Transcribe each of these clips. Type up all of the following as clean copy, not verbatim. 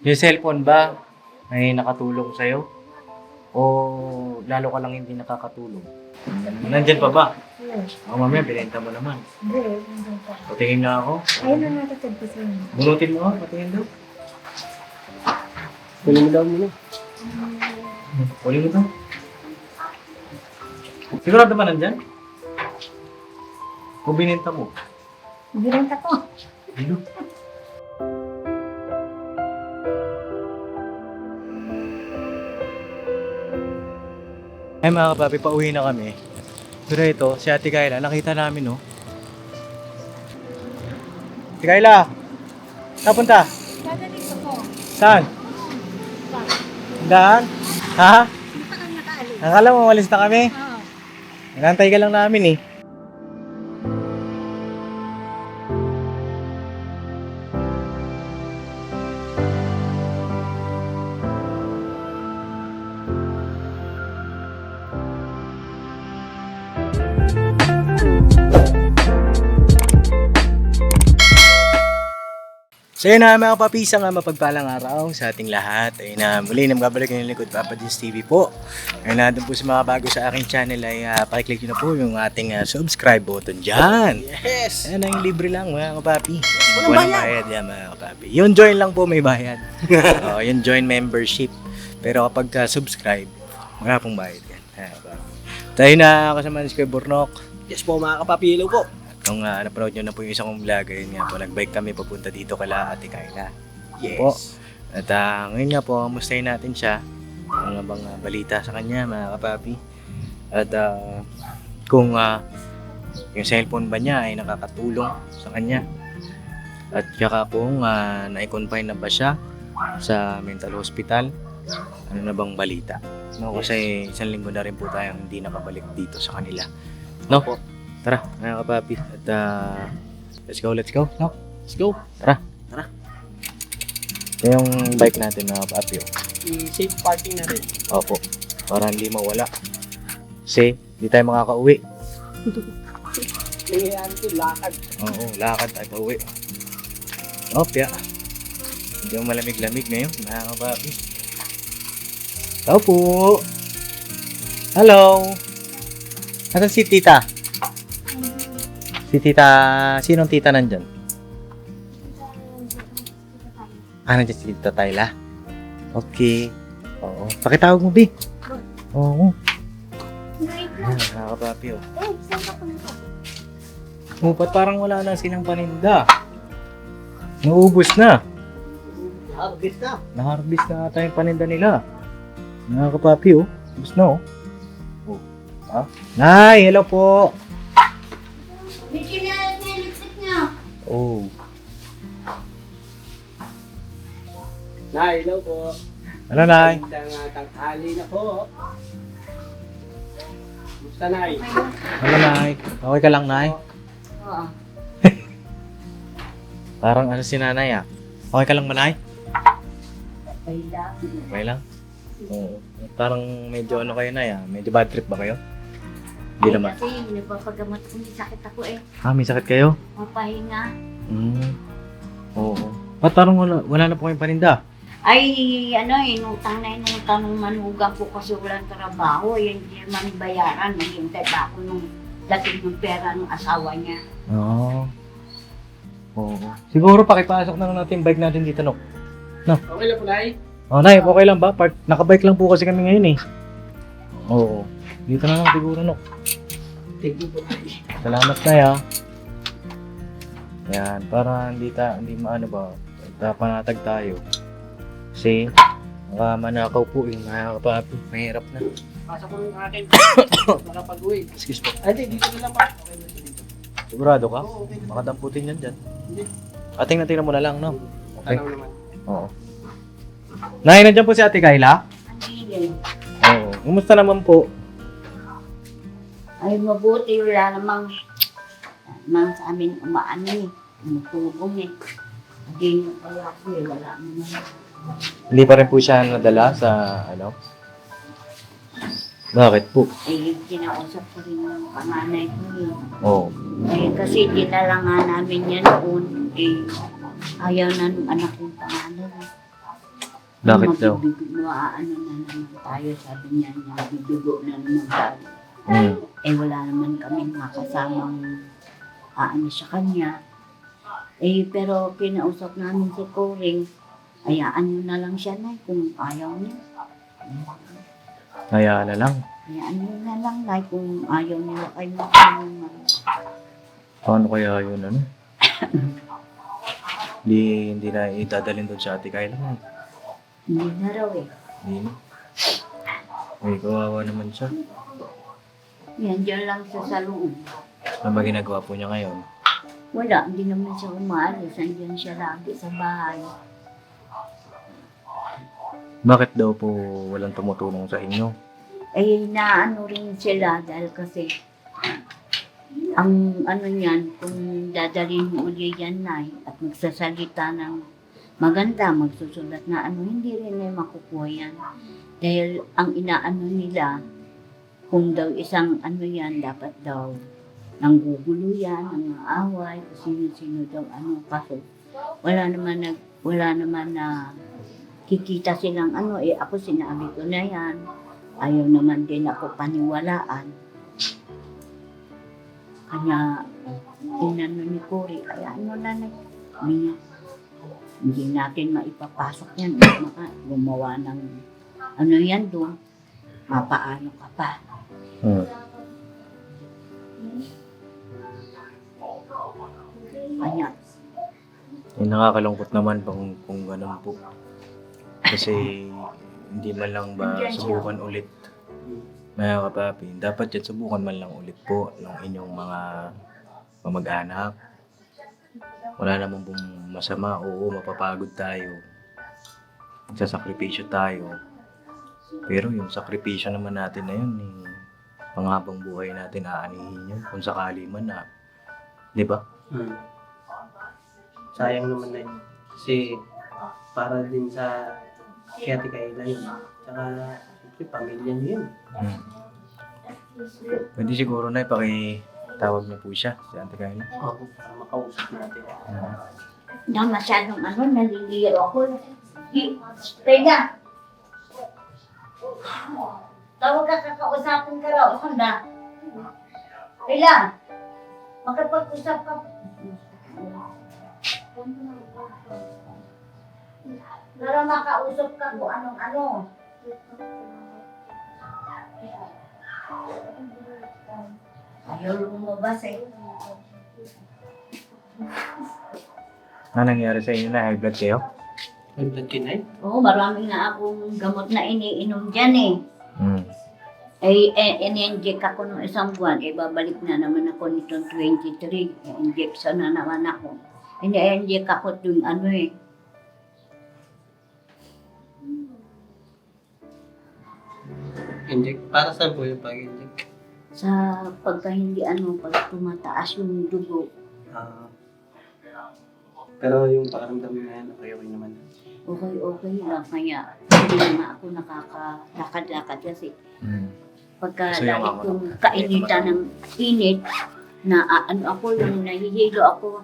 Yung cellphone ba, may nakatulong sa'yo? O lalo ka lang hindi nakakatulong? Nandyan pa ba? Oo. O mamaya, binenta mo naman. Hindi, nandun pa. Patingin na ako. Ayun na natatag ko sa inyo. Bunutin mo ako, patingin daw. Kunin mo daw muna. Kunin mo to. Sigurado ba nandyan? O binenta mo? Binenta ko. Ano? Ay mga kapapi, pauwi na kami. Pero ito, si Ate Kayla, nakita namin, no? Ate Kayla! Saan punta? Dadaling ko po. Saan? Daan? Ha? Nakaalis. Akala mo, malis na kami? Oo. Nagantay ka lang namin, eh. So yun na mga papisang mapagpalang araw sa ating lahat. Ayun na muli na magabalik ng likod Papa Dins TV po. Ayun na doon po sa mga bago sa aking channel ay pakiclick nyo na po yung ating subscribe button dyan. Yes! Ayan na yung libre lang mga kapapi. Walang bayad yan mga kapapi. Yung join lang po may bayad. Yung join membership. Pero kapag subscribe, wala pong bayad yan. Mga kapapi. Tayo na kasama ni Kuya Burnok. Yes po mga kapapilo po. Kung napanood nyo na po yung isang kong vlog, ayun nga po, nag-bike kami papunta dito kala Ate Kayla. Yes. Po. At ngayon nga po, mustahin natin siya. Mga bang balita sa kanya, mga kapapi. At kung yung cellphone ba niya ay nakakatulong sa kanya. At saka po, na-confine na ba siya sa mental hospital? Ano na bang balita? No, kasi isang linggo na rin po tayong hindi nakabalik dito sa kanila. No? Po. Tara, mga kapapi. At let's go. No? Let's go. Tara. Tara. Ito yung bike natin mga kapapi. I-safe parking na rin. Opo. Para hindi mawala. Kasi, hindi tayo makaka-uwi. Nangyayari ito, lakad. Oo, lakad tayo pa uwi. Opya. Hindi mo malamig-lamig ngayon, mga kapapi. Tao po. Hello. Nasaan si tita? Si tita, sinong tita nandyan? Nandiyan si tita Tayla? Okay. Oo. Pakitawag mo, Bi. Oo. Wait Ayan, lang. mga kapapi, oh. Saan ka punta? Oh, ba't parang wala na silang paninda? Naubos na. Harvest na. Na-harvest na ata yung paninda nila. Mga kapapi, oh. Ubus na, oh. Oh. Ha? Nay, hello po. May kinalat na electric niya. Oh. Nay, hello po. Ano, Nay? Magandang tanghali na po. Gusto, Nay? Ano, Nay? Okay ka lang, Nay? Oo. Parang ano si Nanay, ah. Okay ka lang ba, Nay? Okay lang. Okay lang? Oo. Parang medyo ano kayo, Nay, ah. Medyo bad trip ba kayo? Hindi naman. Kasi nagpapagamot ko, may sakit ako eh. May sakit kayo? Mapahinga. Oo. Ba't parang wala na po kayong paninda? Ay, inutang na inutang ng manugang ko kasi walang trabaho. Yan, hindi naman bayaran. Naghintay pa ako nung dating ng pera ng asawa niya. Oo. Oo. Siguro pakipasok na lang natin yung bike natin dito, no? Okay lang po, Nay? Oh, Nay, okay lang ba? Nakabike lang po kasi kami ngayon, eh. Oo. Dito na lang siguro, no? Thank you po, Nay. Salamat, Nay, ah. Yan, para hindi maano ba, panatag tayo. Kasi, manakaw po yung mga kapapi. Mahirap na. Pasok ko yung akin. Makapag-uwi. Excuse po. Ay, hindi, dito na lang pa. Okay na dito. Sigurado ka? Oo, okay na. Makadamputin yan dyan. Hindi. Tingnan mo na lang, no? Okay. Tanaw naman. Oo. Nay, nandiyan po si Ate Kayla? Ang Oo. Kumusta naman po? ay mabuti, wala namang sa amin umaano eh. Tumutulong eh. Hindi nyo kaya ako eh, wala naman. Hindi pa rin po siya nadala sa ano? Bakit po? Eh, kinausap ko rin ng panganay ko eh. Oo. Eh, kasi dinala nga namin yan noon. Eh, ayaw na ng anak kong panganay. Bakit daw? Ano na naman tayo, sabi niya, bibigo na naman tayo. Mm. Eh wala naman kami mga kasamang aano sa kanya. Eh pero kinausap namin si Coring, hayaan nyo na lang siya na kung ayaw niya. Hayaan na lang. Hayaan nyo na lang na kung ayaw nila kayo magkainuman. Paano kaya yun, ano? Hindi na idadalhin doon sa Ate Kayla. Hindi na raw eh. Hindi na. Ay, kawawa naman siya. Yan, dyan lang siya sa loob. Ano ba ginagawa po niya ngayon? Wala, hindi naman siya umaalis. Andyan siya lagi sa bahay. Bakit daw po walang tumutulong sa inyo? Eh, naano rin sila dahil kasi ang ano niyan, kung dadalhin mo uli yan na at magsasalita ng maganda, magsusulat na ano, hindi rin ay makukuha yan. Dahil ang inaano nila, kung daw isang ano yan, dapat daw nanggugulo yan, nangaaway, kung sino-sino daw ano, kaso wala naman na kikita silang ano, eh ako sinabi ko na yan, ayaw naman din ako paniwalaan. Kanya, inano ni Cory, kaya ano na niya, hindi natin maipapasok yan, maka gumawa ng ano yan doon, mapaano ka pa. Kanya, Nakakalungkot naman kung ganun po. Kasi hindi man lang ba subukan ulit, mga kapapi. Dapat yan, subukan man lang ulit po ng inyong mga mamag-anak. Wala namang pong masama. Oo, mapapagod tayo. Magsasakripisyo tayo. Pero yung sakripisyo naman natin na yun, panghabang buhay natin aanihin yun. Kung sakali man na. Di ba? Sayang naman na yun. Kasi para din sa kaya Ate Kayla yun. Tsaka, siyempre, pamilya niyo yun. Pwede siguro na ipakitawag na po siya, si Ate Kayla. Oo, para makausap natin. na masyadong ano, naliliyo ako. Teka! Tawag ka, kakausapin ka raw. Handa. Kailan? Makapag-usap ka. Para makausap ka kung anong-ano. Ayaw lumabas eh. Ano nangyari sa inyo na? High blood kayo? May blood kinay? Oo, marami na akong gamot na iniinom dyan eh. Hmm. Eh, in-inject ako ng isang buwan, eh, babalik na naman ako nitong 23. Injection na naman ako. Ini-inject ako tuwing ano eh. Inject? Para saan po yung pag-inject? Sa pagka hindi ano, pag tumataas yung dugo, Pero yung pakaramdam mo na yan, okay naman. okay lang. Kaya hindi na ako nakakalakad-lakad kasi Hmm. pagka So, yung lagi ako- kong kainitan ng init, na ano ako, yung nahihilo ako.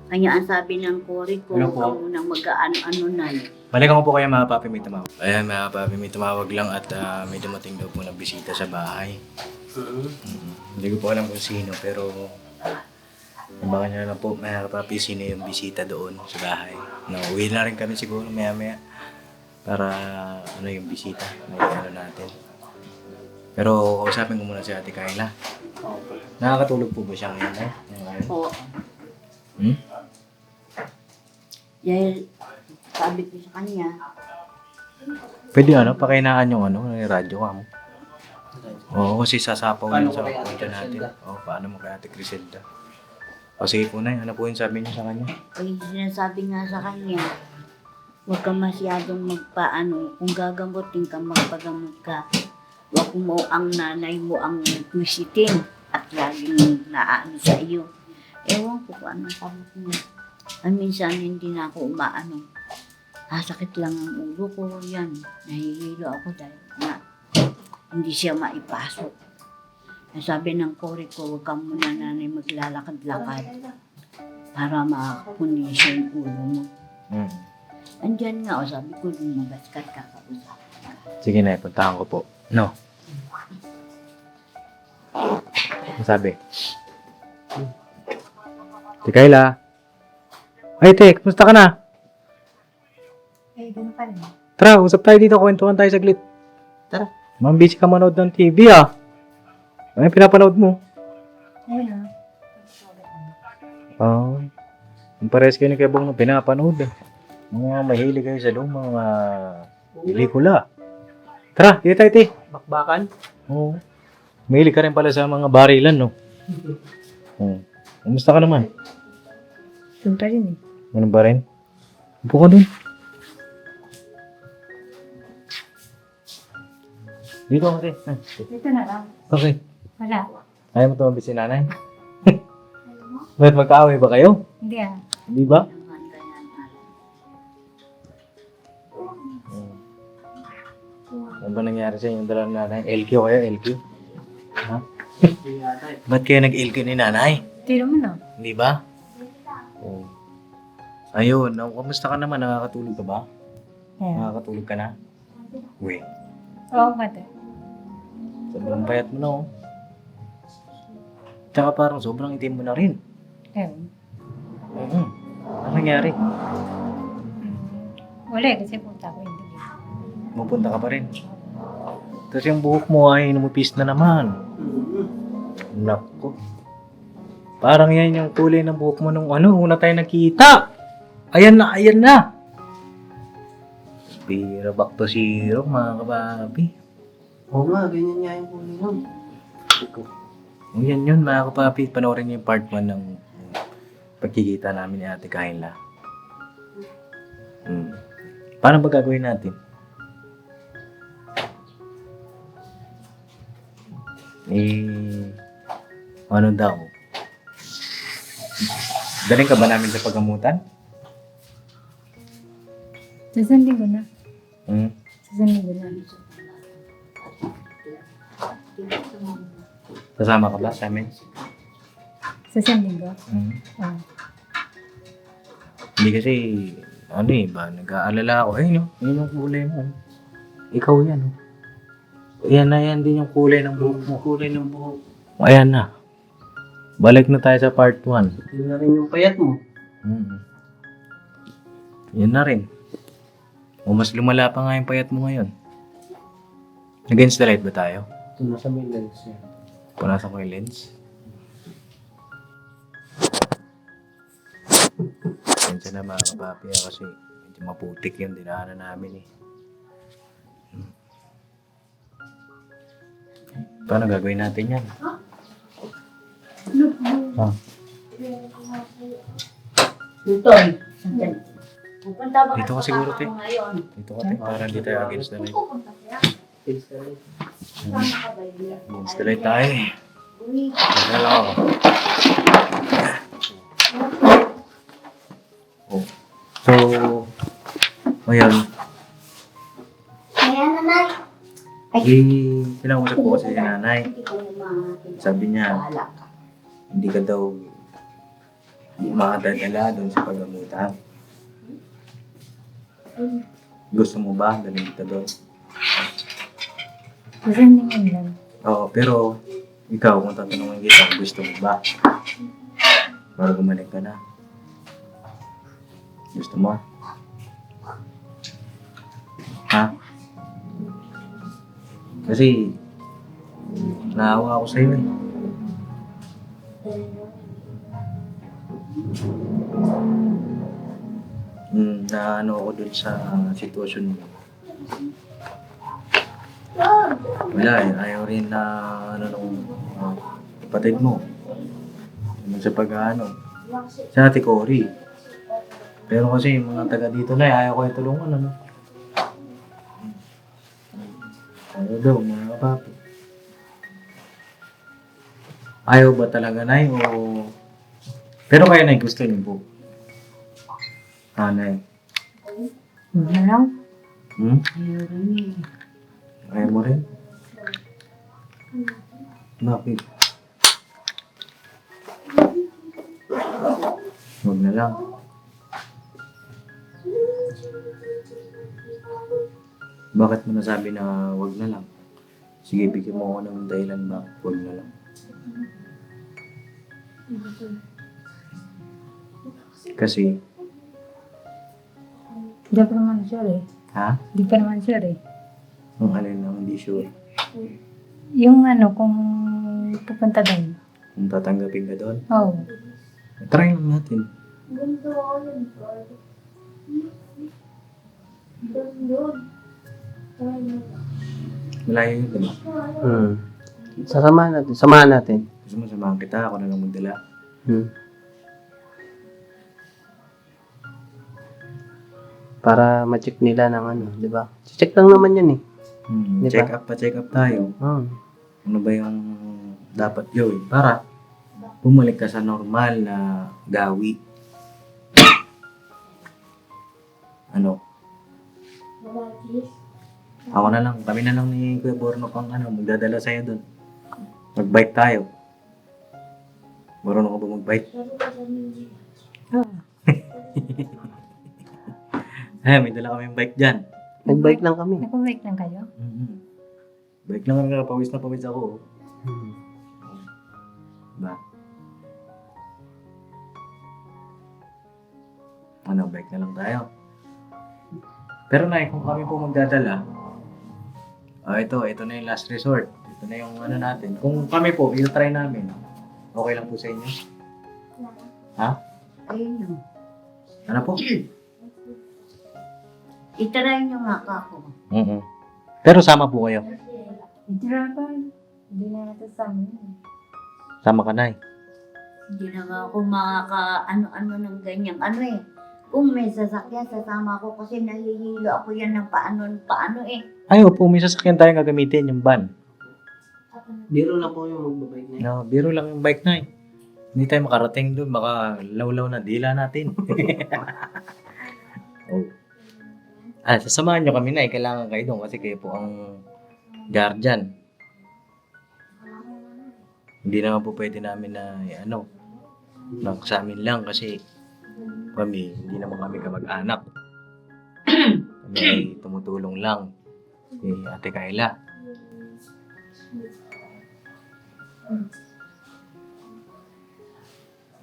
Kaya ang sabi ng Cory ko, Ano po? huwag mo nang mag-ano na eh. Balikan ko po kayo mga papi, may tumawag. Ayan mga papi, may tumawag lang at may dumating daw po na bisita sa bahay. Hindi ko po alam kung sino, pero baka nyo na po mga papi sino yung bisita doon sa bahay. Uwi na rin kami siguro maya-maya para ano yung bisita, may ano natin. Pero kausapin ko muna si Ate Kayla. Nakakatulog po ba siya ngayon? Ngayon? Oo. Hmm? Dahil sabi ko sa kanya, Pwede pakainaan yung yung radyo ka mo. Oo, kasi sasapaw Paano yun sa ko kay Ate kwarto natin. Criselda? Oo, paano mo kay Ate Criselda? O sige po na, ano po yung sabi niyo sa kanya? ay sinasabi nga sa kanya, huwag ka masyadong magpaano, kung gagamutin ka, magpagamot ka. Huwag mo ang nanay mo ang visiting at laging naano sa iyo. Ewan ko kung ano sabi ko niya. Ay, minsan hindi na ako umaano. Sakit lang ang ulo ko, yan. Nahihilo ako dahil na hindi siya maipasok. Sabi ng Cory ko, huwag ka muna nanay maglalakad-lakad para makakondisyon yung ulo mo. Hmm. Andyan nga, o sabi ko, lumabas ka, kakausap. Sige na, puntahan ko po. No? Ano sabi? Te Kayla. Ay, te, kumusta ka na? Ganun pa rin. Tara, usap tayo dito, kwentuhan tayo saglit. Tara. Busy ka manood ng TV Ano yung pinapanood mo? Ayun Oo. Yung parehas kayo ni Kebong na pinapanood Mga mahilig kayo sa lumang pelikula. Tara, dito tayo, te. Bakbakan. Oo. Mahilig ka rin pala sa mga barilan, no? Oo. Kumusta ka naman? Doon pa rin Ano ba rin? Upo ka dun. Dito ka, te. Dito na lang. Okay. Wala. Ayaw mo tumabi si nanay? Ba't magkaaway ba kayo? Hindi Di ba? Ano ba nangyari sa inyong dalawa ni nanay? LQ kayo, LQ? Ha? Hindi yata eh. Ba't kayo nag-LQ ni nanay? Tiro mo na. Di ba? Oo. Ayun, kamusta ka naman? Nakakatulog ka ba? Ayan. Nakakatulog ka na? Uy, Oo, mate. sobrang payat mo na Tsaka parang sobrang itim mo na rin. Ayun. Ano nangyari? Wala kasi punta ko hindi. Pupunta ka pa rin. Tapos yung buhok mo ay numipis na naman. Nako. Parang yan yung kulay ng buhok mo nung una tayo nakita. Ayan na, ayan na. Pero back to zero, mga kapapi. Oo nga, ganyan nga yung kulay nun. O yan yun, mga kapapi. Panoorin niyo yung part 1 ng pagkikita namin ni Ate Kayla. Paano ba gagawin natin? Ano daw? Daling ka ba namin sa paggamutan? Sasandin ko na. Hmm? Sasandin ko na. Sasama ka ba sa amin? Sasandin ko? Hmm? Oo. Hindi kasi, nag-aalala ako. Ayun, yun yung kulay mo. Ikaw yan, Ayan na yan din yung kulay ng buhok mo. Kulay ng buhok. Ayan na. Balik na tayo sa part 1. Yun na rin yung payat mo. Yan na rin. O mas lumala pa nga yung payat mo ngayon. Against the light ba tayo? Ito na sa may lens yan. Punasan ko yung lens. Minsan na mga kapapi kasi medyo maputik yung dinaanan namin Paano gagawin natin yan? Tutoy. Pupunta ba Dito ka siguro, te. ngayon? Dito ka tayo, para hindi tayo against the light. Face na rin. Against the light tayo Wala lang ako. Oh. So, ayan. Kaya nanay. Pinausap ko kasi si nanay. Sabi niya, Bahala ka. hindi ka daw makadadala doon sa paggamutan. Gusto mo ba dalhin kita doon? Sasandin ko lang. Oo, pero ikaw, kung tatanungin kita, gusto mo ba? Para bumalik ka na. Gusto mo? Ha? Kasi, naawa ako sa'yo na ano ako dun sa sitwasyon mo. Wala ayaw rin na nung kapatid mo. Sa sa Ate Cory. Pero kasi yung mga taga dito na ayaw ko yung tulungan Ayaw daw mga kapapi. Ayaw ba talaga Nay o... Pero kaya Nay gusto niyo po? Nay. Wala lang. Ayaw mo rin? Bakit? Huwag na lang. Bakit mo nasabi na wag na lang? Sige, bigyan mo ako ng dahilan ba? Wag na lang. Kasi, Hindi pa naman sure eh. ha? Hindi pa naman sure eh. Ang alin lang, hindi sure. Yung ano, kung pupunta doon. Kung tatanggapin ka doon, Oo. try lang natin. Malayo yun, diba? Sasamahan natin. Samahan natin. Gusto mo samahan kita, ako na lang magdala. Para ma-check nila ng ano, di ba? Check lang naman yan eh. Di ba? Check up tayo. Ano ba yung dapat gawin para bumalik ka sa normal na gawi. Ano? Ako na lang, kami na lang ni Kuya Borno pang magdadala sa'yo doon. Mag-bike tayo. Marunong ka ba mag-bike? Oo. May dala kami yung bike dyan. Nag-bike lang kami. Nag-bike lang kayo? Bike lang kami, pawis na pawis ako. Diba? Ano, bike na lang tayo. Pero kung kami po magdadala, ito na yung last resort. Ito na yung natin. Kung kami po, i-try namin. Okay lang po sa inyo? Ha? Ayun yun. Ano po? Itry nyo nga ako. Pero sama po kayo. Hindi naman. Hindi na natasama yun. Sama ka na Hindi na nga ako makaka-ano-ano ng ganyan. Kung may sasakyan, sasama ako kasi nahihilo ako yan ng paano eh. Ay, opo, may sasakyan tayong gagamitin, yung van. Biro lang po yung magbabike na yun. No, biro lang yung bike na Hindi tayo makarating doon, baka lawlaw na dila natin. Oh. Sasamahan nyo kami kailangan kayo doon kasi kayo po ang guardian. Hindi naman po pwede namin na lang sa amin lang kasi kami, hindi naman kami kamag-anak. Kami ay tumutulong lang kay Ate Kayla.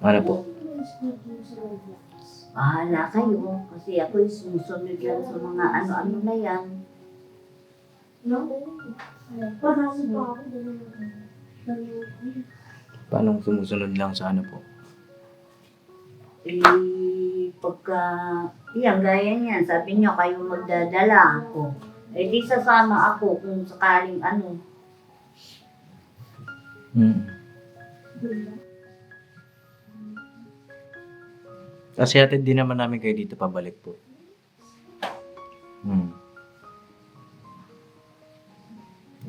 Ano po? Bahala kayo kasi ako'y sumusunod lang sa mga ano-ano na yan. Paano sumusunod lang sa ano po? Pagka, gaya niyan, sabi niyo kayo magdadala ako. Di sasama ako kung sakaling Kasi hatid din naman namin kayo dito pabalik po.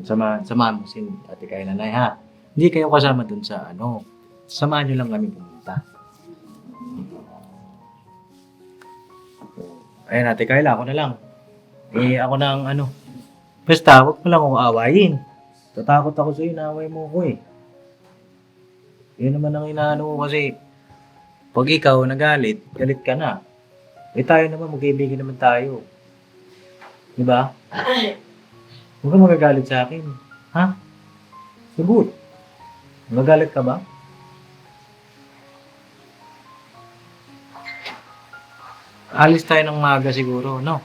Samahan mo si Ate Kayla Nay, ha? Hindi kayo kasama dun sa samahan nyo lang kami pumunta. Ayun, Ate Kayla, ako na lang. Ako na ang Basta, huwag mo lang akong awayin. Tatakot ako sa'yo, naaway mo ako Yun naman ang inaano ko kasi pag ikaw nagalit, galit ka na. Tayo naman, magkaibigan naman tayo. Diba? Huwag kang magagalit sa akin. Ha? Sagot. Magagalit ka ba? Alis tayo ng maga siguro, no?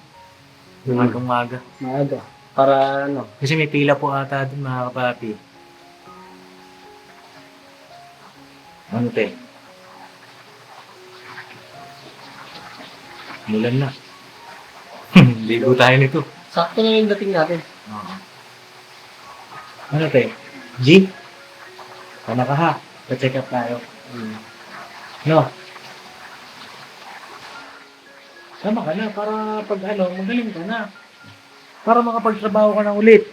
Maga. Maaga. Para Kasi may pila po ata dun, mga kapapi. Ano, te? Mulan na. Ligo tayo nito. sakto na yung dating natin. Oo. Ano, te? G? Tama ka ha? Pa-check up tayo. No? Tama ka na para pag magaling ka na. Para makapagtrabaho ka na ulit.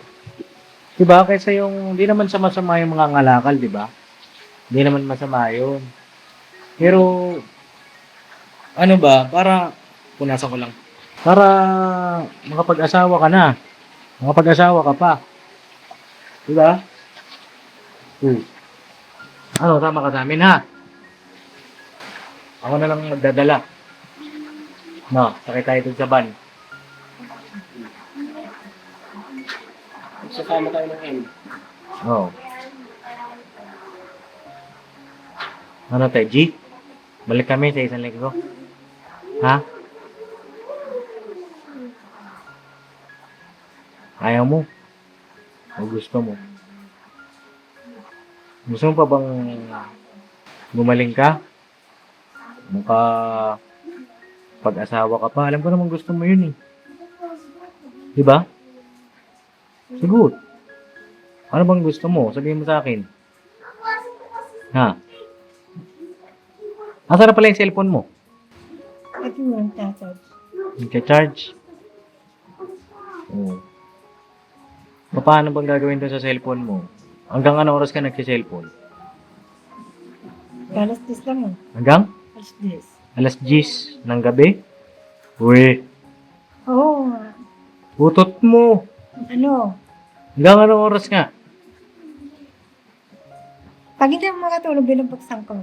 Diba? Kaysa yung, di naman sama-sama yung mga ngalakal, diba? Di naman masama yun. Pero, para, punasan ko lang. Para makapag-asawa ka na. Makapag-asawa ka pa. Diba? Tama ka sa amin ha? Ako na lang magdadala. No, sakay tayo dun sa van. Sasama tayo ng M. Oo. Ano tayo, G? Balik kami sa isang linggo. Ha? Ayaw mo? O gusto mo? Gusto mo pa bang gumaling ka? Mukha pag-asawa ka pa. Alam ko naman gusto mo yun eh. Diba? Siguro. Ano bang gusto mo? Sabihin mo sa akin. Ha? Asa na pala yung cellphone mo? Ito yung tatouch. Nagka-charge? Oo. Paano bang gagawin doon sa cellphone mo? Hanggang anong oras ka nagsi-cellphone? Alas 10 lang eh. Hanggang? Alas 10. Alas 10 ng gabi? Uy, Oo nga. utot mo. Ano? Hanggang anong oras nga? Pag hindi ako makatulog din ang pagsangko.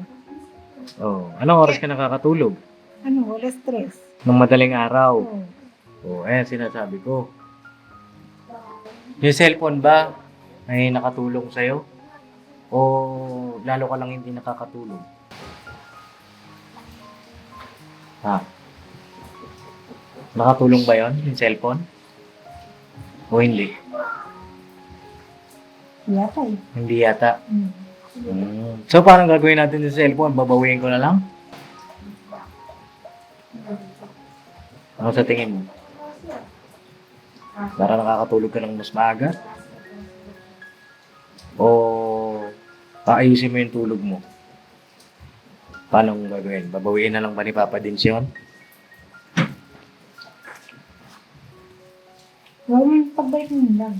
Oh, anong oras ka nakakatulog? Ano? Alas 3. Nung madaling araw. Oo. Oh, ayan sinasabi ko. Yung cellphone ba ay nakatulong sa'yo? O lalo ka lang hindi nakakatulog? Ha? Nakatulong ba yon yung cellphone? O hindi? Yata eh. Hindi yata. Hmm. So, paano gagawin natin yung cellphone? Babawiin ko na lang? Ano sa tingin mo? Para nakakatulog ka ng mas maaga? O paayusin mo yung tulog mo? Paano mo gagawin? Babawiin na lang ba ni Papa Dins yun? Huwag mo yung pagbalik mo lang.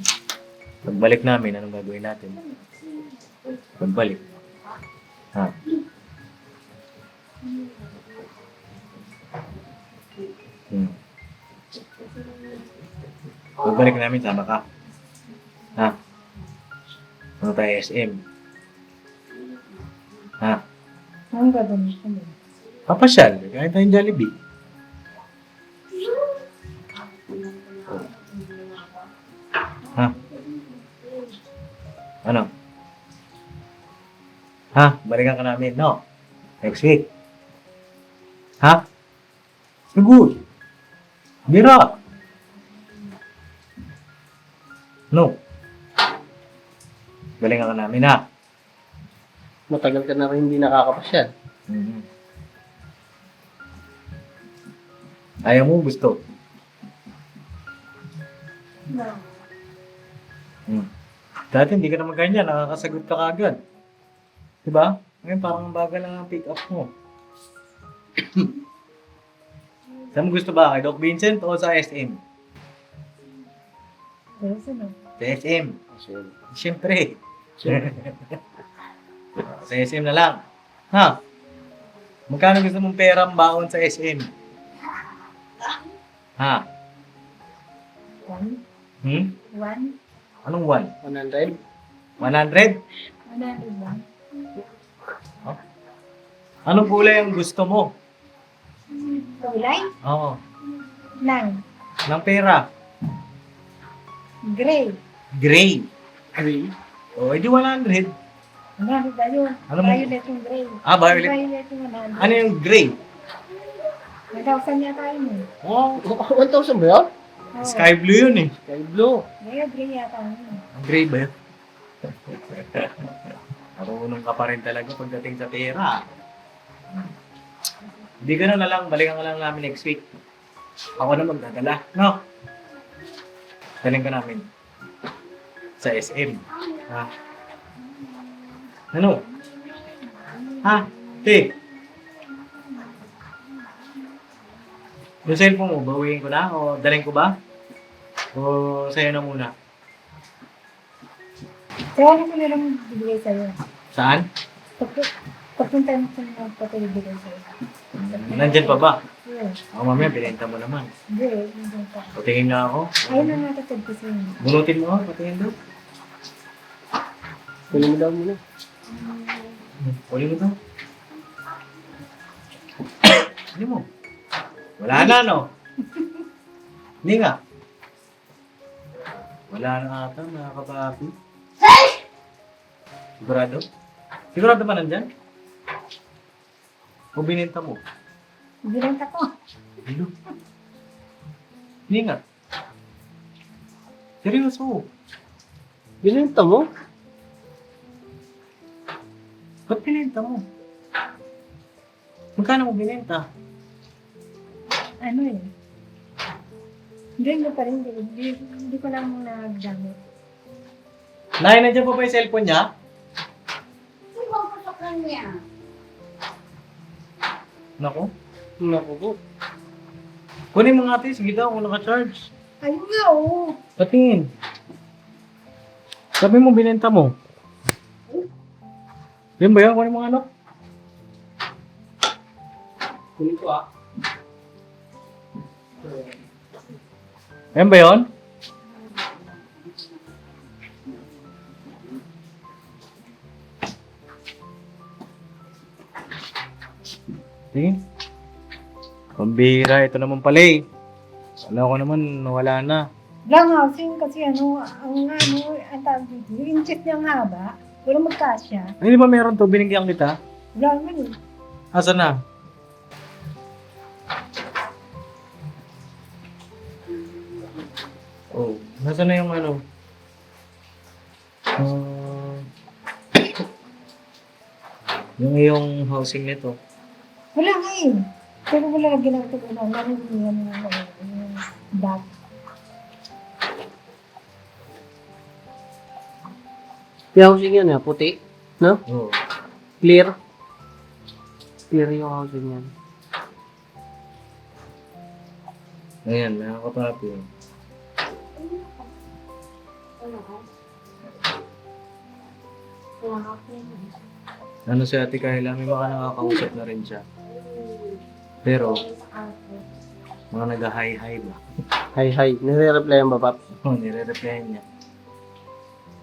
Pagbalik namin, anong gagawin natin? Pagbalik. Ha? Pagbalik namin, sama ka. Ha? Ano tayo, SM? Ha? Anong gagawin ko din? Papasyal. Kahit tayong Jollibee. Ha? Ano? Ha? Balikan ka namin, no? Next week. Ha? Siguro. Bira. No. Balikan ka namin, ha? Matagal ka na rin hindi nakakapasyal. Mhm. Ayaw mo, gusto. No. Dati hindi ka naman ganyan, nakakasagot ka kagad. Diba? Ngayon parang ang bagal lang ang pick up mo. Saan mo gusto ba? Kay Doc Vincent o sa SM? Pero sino? Sa SM. Kasi, Siyempre. Sa SM na lang. Ha? Magkano gusto mong perang baon sa SM? Ha? 1? Hmm? 1? Anong 1? 100? 100? 100 lang? Anong kulay ang gusto mo? Kulay? Oo. Lang. Ng pera? Gray. Gray. Gray? O, edi 100. 100 ba yun? Alam mo- Violet yung gray. Ah, violet. Violet yung 100. Ano yung gray? 1,000 yata yun eh. Oh, 1,000 ba yun? Oo. sky blue yun eh. Sky blue. Gray yata yun. Ang gray ba yun? Marunong ka pa rin talaga pagdating sa pera. Hindi ka na lang, balikan ka lang namin next week. Ako na magdadala, no? Daling ka namin. Sa SM. Ha? Ano? Ha? Te? Yung cellphone mo, bawiin ko na? O daling ko ba? O sa'yo na muna? So, ano ko nilang bibigay sa'yo? Saan? Pagpunta mo sa mga patibigay sa'yo. Nandyan pa ba? Yeah. Ako mamaya, binenta mo naman. Hindi, hindi pa. Patingin nga ako. Ayun na natatag ko sa'yo. Bunutin mo ako, patingin daw. Kunin mo daw muna. Uli mo daw. Hindi mo. Wala na, no? Hindi nga. Wala na ata, mga kapapi. Sigurado? Sigurado ba nandyan? O bininta mo? Binenta ko. Hello? Hindi nga. Seryoso. Binenta mo? Ba't binenta mo? Magkano mo binenta? Ano eh. Hindi ko pa rin. Hindi ko lang muna nagamit. Nay, nandiyan pa ba yung cellphone niya? Iwan ko sa kanya. Naku. Naku po. Kunin mo nga ate. Sige daw kung naka-charge. Ayun nga oh. Patingin. Sabi mo binenta mo. Yan ba yan? Kunin mo nga ano? Kunin ko ah. Yan ba yun? Tingin. Pambira, ito naman pala eh. Wala ko naman, wala na. Lang housing kasi ang tawag dito, yung inches niyang haba, wala magkasya. Ay, di ba meron to? Binigyan kita? Wala naman eh. Asa na? Oh, nasa na yung ano? Yung iyong housing nito. Wala nga eh. Pero wala na ginagawa ko lang. Narinig yung dot. Yung housing yan ah, puti. No? Oo. Clear. Clear yung housing yan. Ayan, mga kapapi. Ano si Ate Kayla, may mga nakakausap na rin siya. Pero, mga nag-hi-hi ba? Hi. Nire-reply ba, Pap? Oo, nire-replyan niya.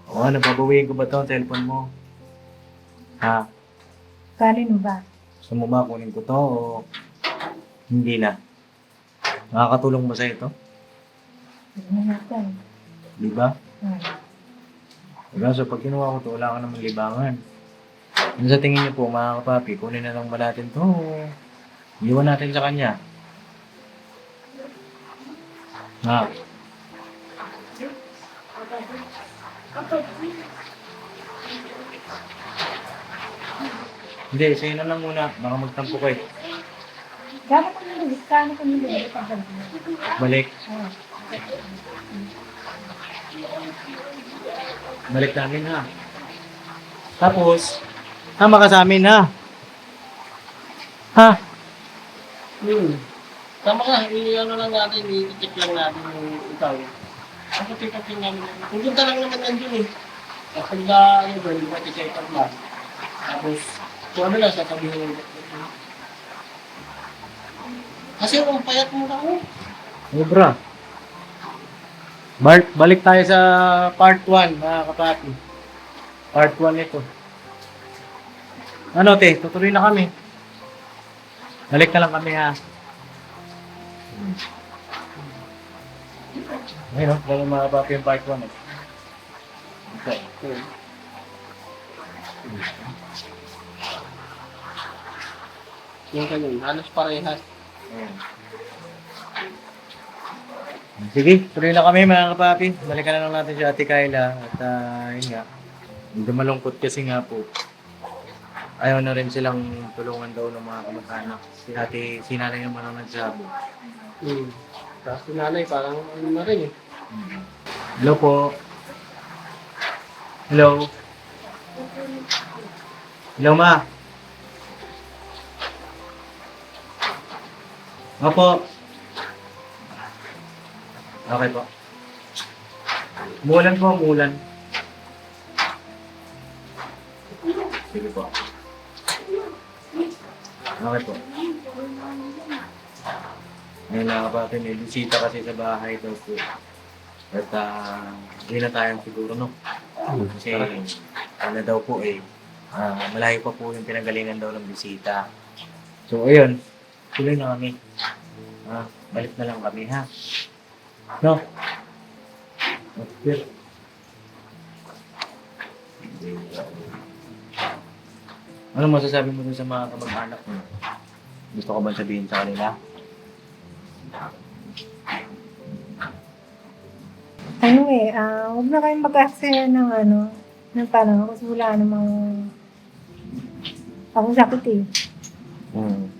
O ano, babawiin ko ba ito ang cellphone mo? Ha? Kalin mo ba? Gusto mo ba kunin ko to o hindi na? Nakakatulong ba sa'yo ito? Ano natin? Di ba? Ah. Diba? So pag kinuha ko to, wala ka naman libangan. Ano sa tingin niyo po, mga kapapi, kunin na lang ba natin to o iwan natin sa kanya? Ha? Hindi, sa'yo na lang muna. Baka magtampo kayo. Dapat ko nilulog. Kano ko nilulog? Balik. Ah. Balik namin ha. Tapos, tama ka sa amin ha. Ha? Tama ka, ano lang natin, i-check lang natin yung ikaw. Ako check-up namin. Pupunta lang naman yan dun eh. Kapag ano ba, hindi ba check up lang. Tapos, kung ano lang, sasabihin mo. Kasi ang payat mo ako. Obra. Balik tayo sa part 1, mga kapapi. Part 1 ito. Ano, te? Tutuloy na kami. Balik na lang kami, ha? Ayun, no? Lalo mga kapapi yung part 1, eh. Okay. Yung ganyan, halos parehas. Ayan. Sige, tuloy na kami mga kapapi. Balikan na lang natin si Ate Kayla. At yun nga, hindi malungkot kasi nga po. Ayaw na rin silang tulungan daw ng mga kamag-anak. Si nanay naman ang nagsabi. Tapos si nanay, parang ano na rin eh. Hello po. Hello. Hello ma. Opo. Okay po. Umulan po, umulan. Sige po. Okay po. Ngayon na kapatid, may bisita kasi sa bahay daw po. At hindi na tayong siguro, no? Kasi ano daw po eh, malayo pa po yung pinagalingan daw ng bisita. So ayun, tuloy na kami. Balik na lang kami, ha? No? Okay. Ano masasabi mo dun sa mga kamag-anak mo? Gusto ko ba sabihin sa kanila? Huwag na kayong mag-aksaya ng ng parang kasi wala namang akong sakit eh. Hmm.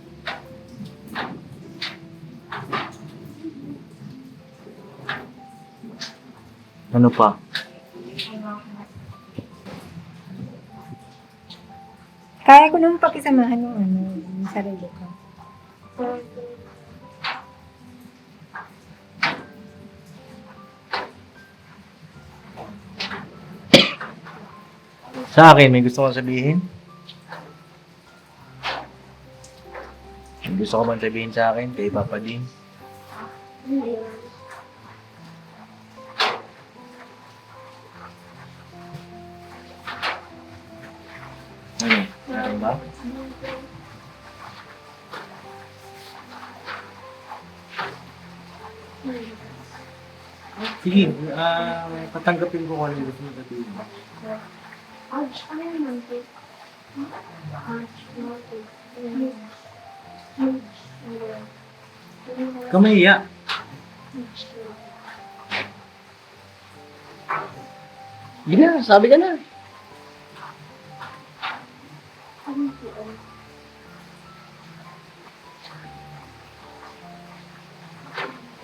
Ano pa? Kaya ko naman pakisamahan yung sarili ko. Sa akin, may gusto kong sabihin? May gusto ko bang sabihin sa akin kay Papa Din? Ano? Meron ba? Sige, patanggapin ko kung ano yung gusto mo sabihin. Kamaya. Hindi na, sabi ka na.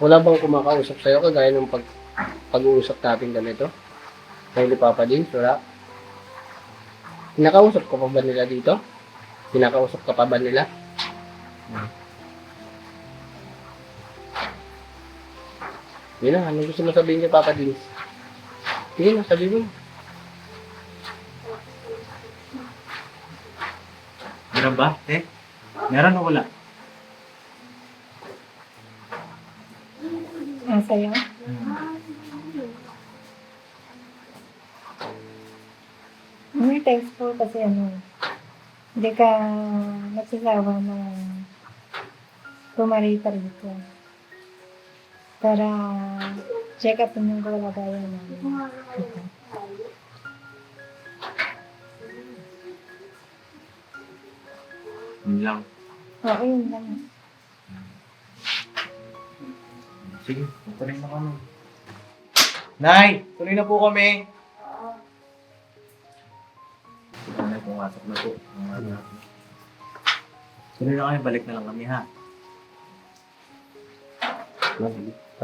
Wala bang kumakausap sa'yo kagaya ng pag-uusap natin ganito? Kay ni Papa din, wala. Pinakausap ka pa ba nila dito? Pinakausap ka pa ba nila? Yun na, ano gusto mo sabihin kay Papa din? Sige na, sabi mo. Meron ba? Meron o wala? Sa'yo? May thanks po kasi hindi ka nagsasawa na pumarita rito. Para check up yung kalagayan namin. Yun lang. Oo, yun lang. Sige, tuloy na kami. Nay! Tuloy na po kami! Nay, pumasok na po. Tuloy na kami, balik na lang kami, ha?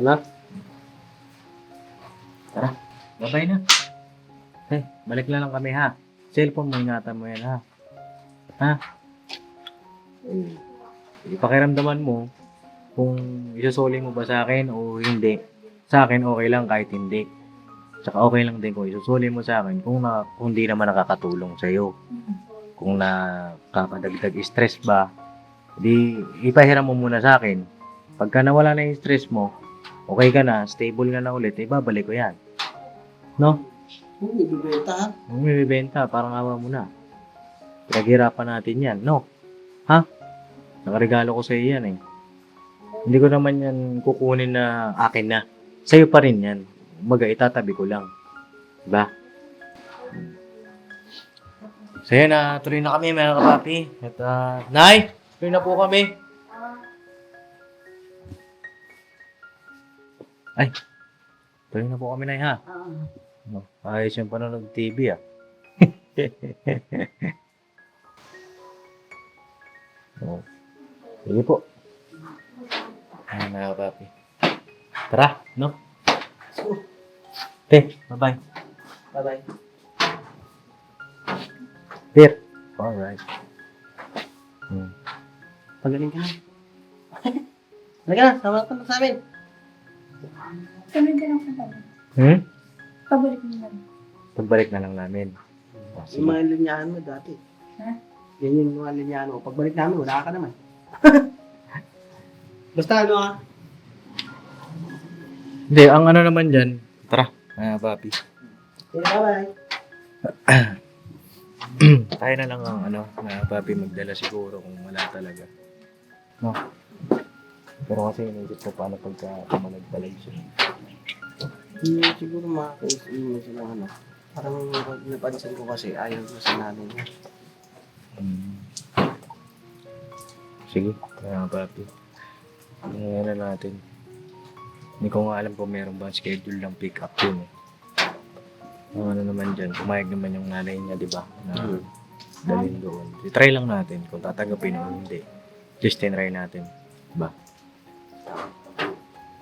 Ano? Tara, babay na. Balik na lang kami, ha? Cellphone mo, ingatan mo yan, ha? Ha? Ipakiramdaman mo kung isusuli mo ba sa akin o hindi. Sa akin, okay lang kahit hindi. Tsaka okay lang din kung isusuli mo sa akin kung hindi naman nakakatulong sa'yo. Kung nakakadagdag stress ba, di ipahiram mo muna sa akin. Pagka nawala na yung stress mo, okay ka na, stable ka na ulit, babalik ko yan. No? Hindi, bibenta ha? Kung may bibenta, parang awa mo na. Pinaghirapan natin yan, no? Ha? Nakaregalo ko sa iyo yan eh. Hindi ko naman yan kukunin na akin na. Sa'yo pa rin yan. Umaga, itatabi ko lang. Diba? So yan, tuloy na kami mga kapapi. At, Nay! Tuloy na po kami. Ay! Tuloy na po kami, Nay, ha? No, ayos yung panonood TV, ah. Oh. Sige po. Ayan, mga kapapi. Tara, no? Bye-bye. Bye-bye. Dear. Alright. Pagaling ka na. Halika na, sama ka na sa amin. Tuloy ka lang sa tayo. Pabalik mo lang. Pagbalik na lang namin. Oh, sige. Yung mga linyahan mo dati. Ha? Yan yung mga linyahan mo. Pagbalik namin, wala ka naman. Basta ano ha? Hindi, ang ano naman dyan. Tara, mga papi. Okay, bye-bye. Tayo na lang ang mga papi magdala siguro kung wala talaga. No? Pero kasi inisip ko paano pagka tumalag-talag siya. Hindi siguro makakaisip mo sila ano. Parang napansin ko kasi ayaw ko sa nanay niya. Hmm. Sige, mga papi. Ano na natin. Hindi ko nga alam kung meron bang schedule ng pick up yun eh. Ano naman dyan, pumayag naman yung nanay niya, di ba? Na dalhin doon. I-try lang natin kung tatanggapin o hindi. Just tinry natin. Diba?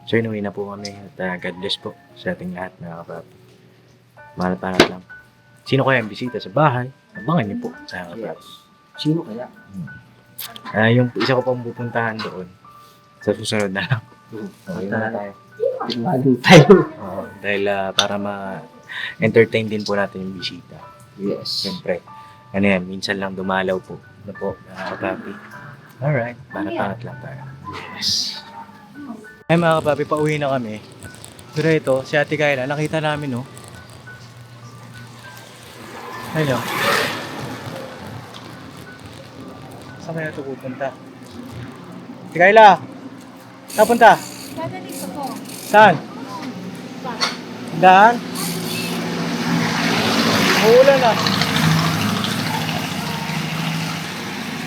So, inuwi na po kami. At God bless po sa ating lahat, mga kapapi. Mahal panat lang. Sino kaya ang bisita sa bahay? Abangan niyo po, mga kapapi. Sino kaya? Yung isa ko pang pupuntahan doon. Sa susunod na lang. Okay na tayo. Tingnan tayo. Dahil para ma-entertain din po natin yung bisita. Yes. Siyempre. Ano yan, minsan lang dumalaw po. Ano po, mga kapapi. Alright, panat lang tayo. Yes. Ay mga kapapi, pauwi na kami. Pero ito, si Ate Kayla, nakita namin, no? Ayun. Saan kaya ito pupunta? Ate Kayla! Saan punta? Dadaling ko. Saan? Daan? Uulan ah.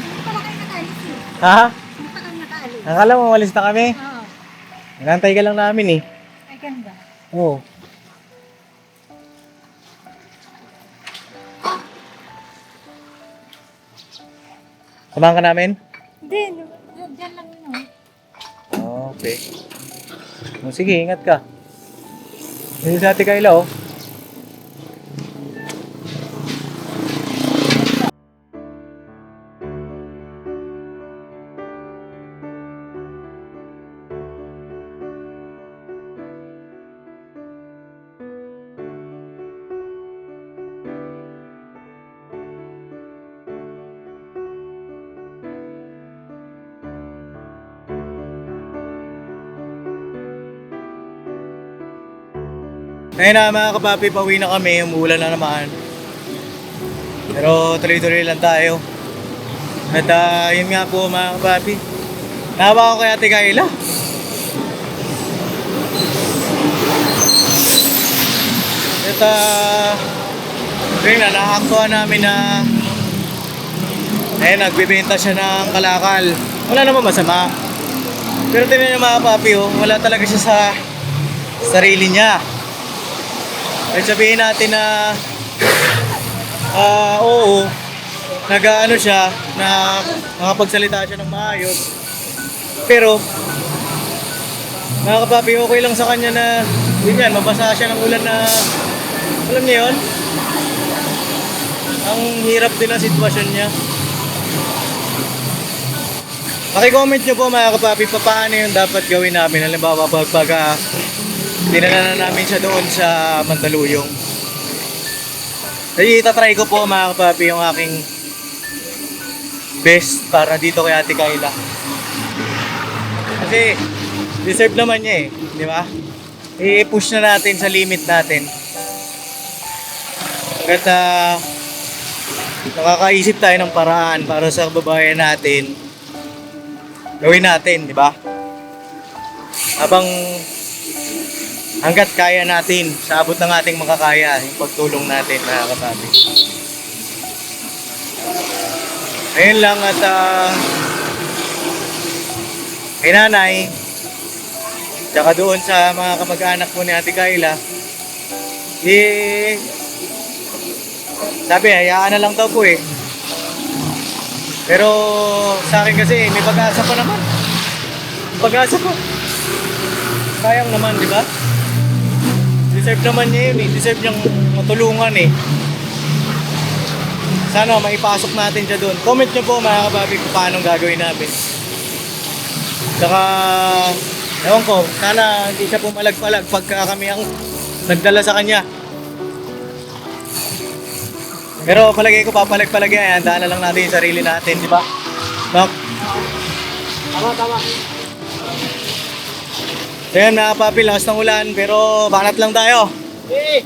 Hindi pala kayo nakaalis eh. Ha? Hindi pa kami nakaalis. Akala mo umalis na kami? Oo. Nagantay ka lang namin eh. Ay, ganda. Oo. Samahan ka namin? Hindi, dyan lang yun. Okay. Sige, ingat ka. Hindi sa Ate Kayla oh. Ngayon na mga kapapi, pauwi na kami, umuulan na naman. Pero tuloy-tuloy lang tayo. At yun nga po mga kapapi. Nahawa ko kay Ate Kayla. At yun na, nakakuha namin na nagbibenta siya ng kalakal. Wala naman masama. Pero tingnan niyo mga kapapi, oh, wala talaga siya sa sarili niya. Ay sabihin natin na oo, nag-ano siya, na nakapagsalita siya ng maayos. Pero, mga kapapi, okay lang sa kanya na, yun yan, mabasa siya ng ulan na, alam niyo yun? Ang hirap din ang sitwasyon niya. Paki-comment nyo po mga kapapi, paano yung dapat gawin namin. Halimbawa, pag dinala na namin siya doon sa Mandaluyong. Kasi itatry ko po mga kapapi yung aking best para dito kay Ate Kayla. Kasi deserve naman niya eh, di ba? I-push na natin sa limit natin. Hanggat nakakaisip tayo ng paraan para sa kababayan natin, gawin natin, di ba? Hanggat kaya natin, sa abot ng ating makakaya, yung pagtulong natin, mga kapapi. Ayun lang at kay nanay, tsaka doon sa mga kamag-anak po ni Ate Kayla, sabi, hayaan na lang daw po eh. Pero sa akin kasi, may pag-asa pa naman. Pag-asa pa. Sayang naman, di ba? Deserve naman niya yun eh. Deserve niyang matulungan eh. Sana maipasok natin siya doon. Comment niyo po mga kababi kung paano gagawin namin. Saka, ewan ko, sana hindi siya pumalag-palag pagka kami ang nagdala sa kanya. Pero palagay ko papalag-palag yan. Daan na lang natin yung sarili natin, di ba? Nok? Tama. So yan mga papi, lakas ng ulan pero banat lang tayo. Eh!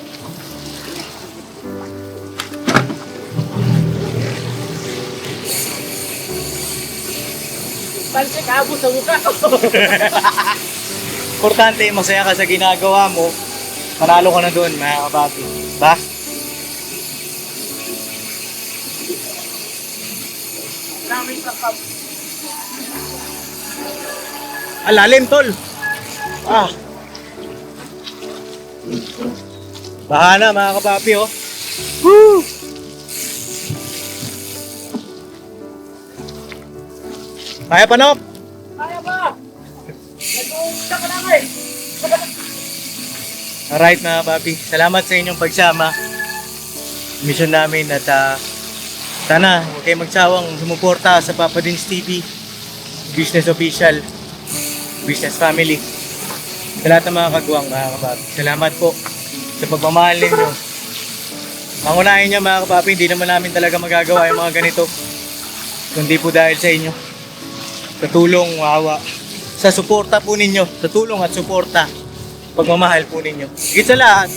Pansik, abo sa mukha ko. Importante, masaya ka sa ginagawa mo. Panalo ka na doon, mga kapapi. Ba? Maraming sakap. Alalim, tol. Ah. Baha na, mga kapapi, oh. Woo! Kaya pa, Nok? Kaya ba? Nag-uusap ka namin. Alright, mga kapapi. Salamat sa inyong pagsama. Mission namin at sana huwag kayong magsawang sumuporta sa Papa Dins TV, Business Official, Business Family. Sa lahat ng mga kagwang, mga kapapi. Salamat po sa pagmamahal ninyo. Pangunahin niyo, mga kapapi, hindi naman namin talaga magagawa yung mga ganito. Kundi po dahil sa inyo. Sa tulong, wawa. Sa suporta po ninyo. Sa tulong at suporta. Pagmamahal po ninyo. Higit sa lahat,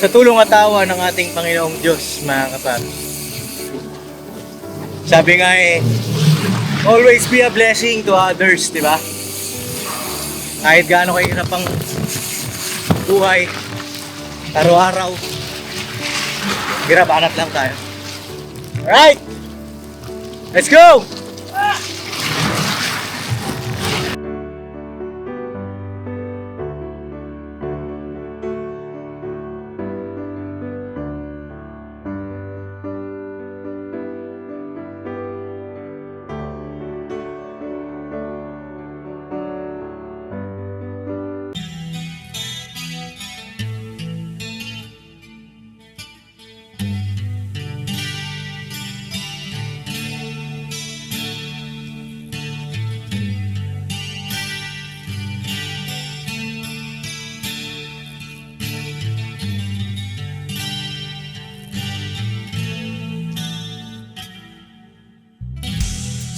sa tulong at awa ng ating Panginoong Diyos, mga kapapi. Sabi nga always be a blessing to others, di ba? Kahit gaano kahirap ang buhay, araw-araw, hirap, hanap lang tayo. Alright! Let's go!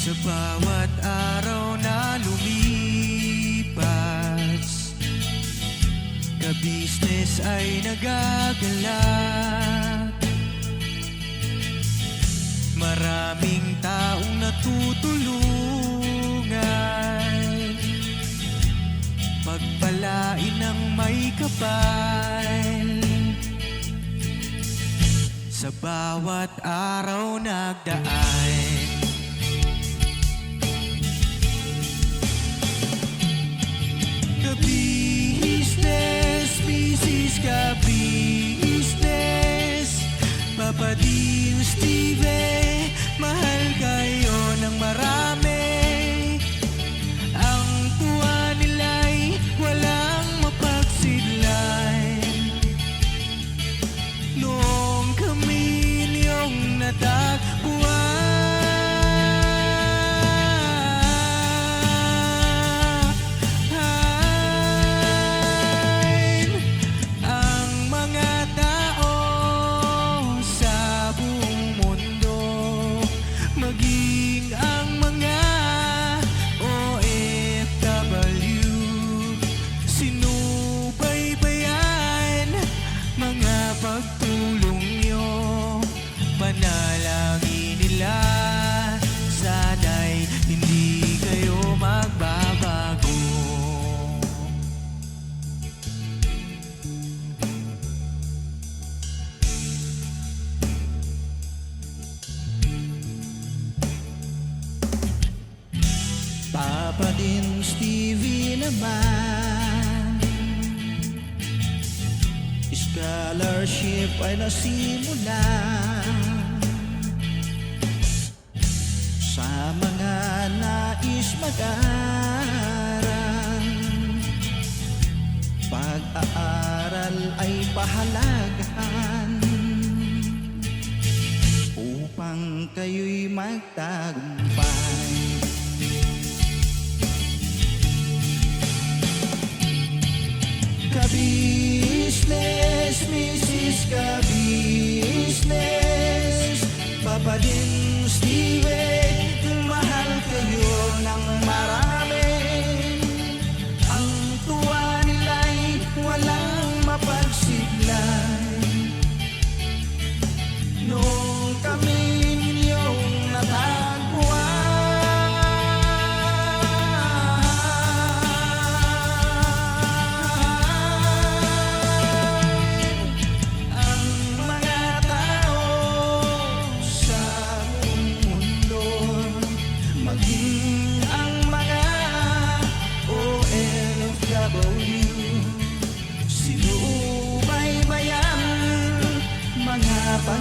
Sa bawat araw na lumipas, ka-business ay nagagalak. Maraming taong natutulungan, pagpalain ng may kapal. Sa bawat araw nagdaan, ka-business, Mrs. Ka-business, Papa Dins TV, mahal kayo ng marami. Ang tuwa nila'y walang mapagsidlan. Noong kami niyong natagpuan, pagtulong nyo, panalangin nila, sana'y hindi kayo magbabago. Papa Dins TV naman, scholarship ay nasimula sa mga nais mag-aral. Pag-aaral ay pahalagahan upang kayo'y magtagumpay. Ka-business, Mrs. Ka-business, Papa Dins TV, mahal kayo ng marami. Ang tuwa nila'y walang mapagsidlan. Noong kami ninyong natagpuan,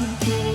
ko